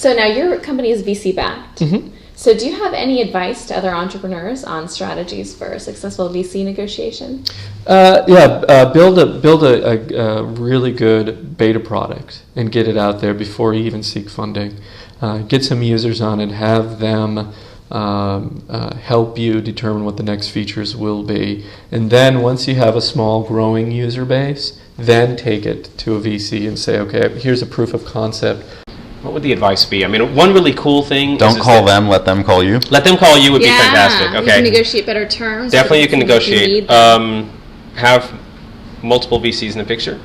So now your company is VC backed. Mm-hmm. So do you have any advice to other entrepreneurs on strategies for a successful VC negotiation? Build a really good beta product and get it out there before you even seek funding. Get some users on it, have them help you determine what the next features will be. And then once you have a small growing user base, then take it to a VC and say, okay, here's a proof of concept. What would the advice be? I mean, one really cool thing Don't call them, let them call you. Let them call you would be fantastic. You Okay. can negotiate better terms. Definitely you can negotiate. Have multiple VCs in the picture.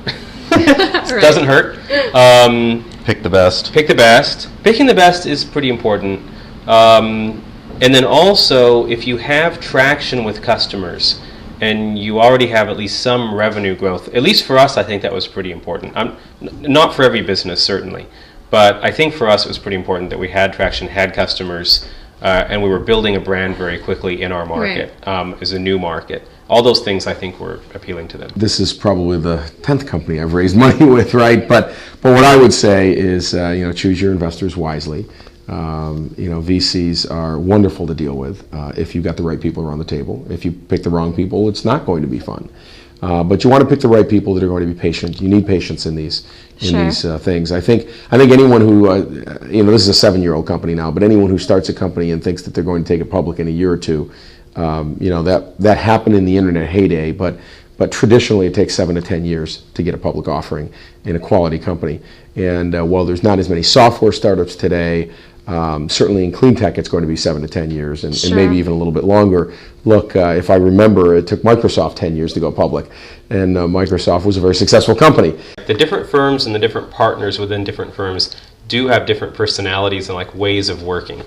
Right. Doesn't hurt. Pick the best. Pick the best. Picking the best is pretty important. And then also, if you have traction with customers and you already have at least some revenue growth, at least for us, I think that was pretty important. Not for every business, certainly. But I think for us it was pretty important that we had traction, had customers, and we were building a brand very quickly in our market, as a new market. All those things I think were appealing to them. This is probably the 10th company I've raised money with, right? But what I would say is, choose your investors wisely. VCs are wonderful to deal with if you've got the right people around the table. If you pick the wrong people, it's not going to be fun. But you want to pick the right people that are going to be patient. You need patience in these things. I think anyone who this is a 7-year-old company now, but anyone who starts a company and thinks that they're going to take it public in a year or two, that happened in the internet heyday. But traditionally, it takes 7 to 10 years to get a public offering in a quality company. And while there's not as many software startups today, certainly in clean tech, it's going to be 7 to 10 years, and maybe even a little bit longer. Look, if I remember, it took Microsoft 10 years to go public, and Microsoft was a very successful company. The different firms and the different partners within different firms do have different personalities and ways of working.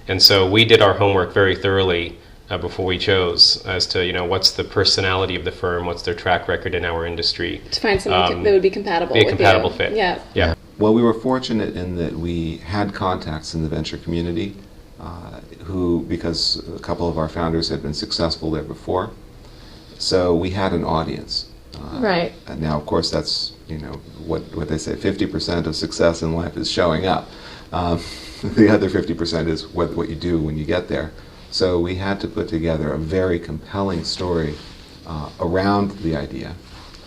And so we did our homework very thoroughly before we chose as to what's the personality of the firm, what's their track record in our industry. To find something that would be compatible. Be a compatible fit. Yeah. Well, we were fortunate in that we had contacts in the venture community because a couple of our founders had been successful there before. So we had an audience. Right. Now, of course, that's, what they say, 50% of success in life is showing up. The other 50% is what you do when you get there. So we had to put together a very compelling story around the idea,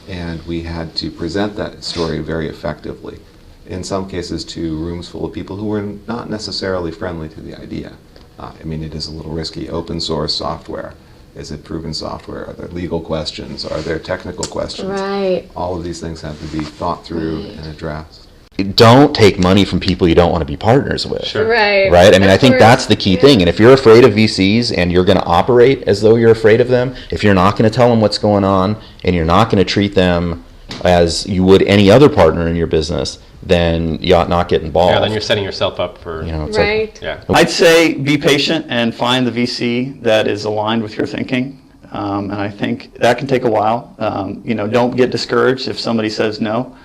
and we had to present that story very effectively. In some cases to rooms full of people who were not necessarily friendly to the idea. It is a little risky. Open source software. Is it proven software? Are there legal questions? Are there technical questions? Right. All of these things have to be thought through and addressed. Don't take money from people you don't want to be partners with. Sure. Right. Right? I think that's the key thing. And if you're afraid of VCs and you're going to operate as though you're afraid of them, if you're not going to tell them what's going on and you're not going to treat them as you would any other partner in your business, then you ought not get involved. Yeah, then you're setting yourself up for... Right. I'd say be patient and find the VC that is aligned with your thinking. And I think that can take a while. Don't get discouraged if somebody says no.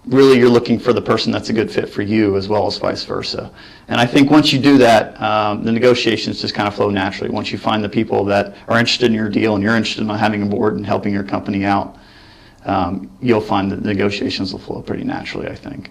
Really, you're looking for the person that's a good fit for you as well as vice versa. And I think once you do that, the negotiations just kind of flow naturally. Once you find the people that are interested in your deal and you're interested in having a board and helping your company out, you'll find that the negotiations will flow pretty naturally, I think.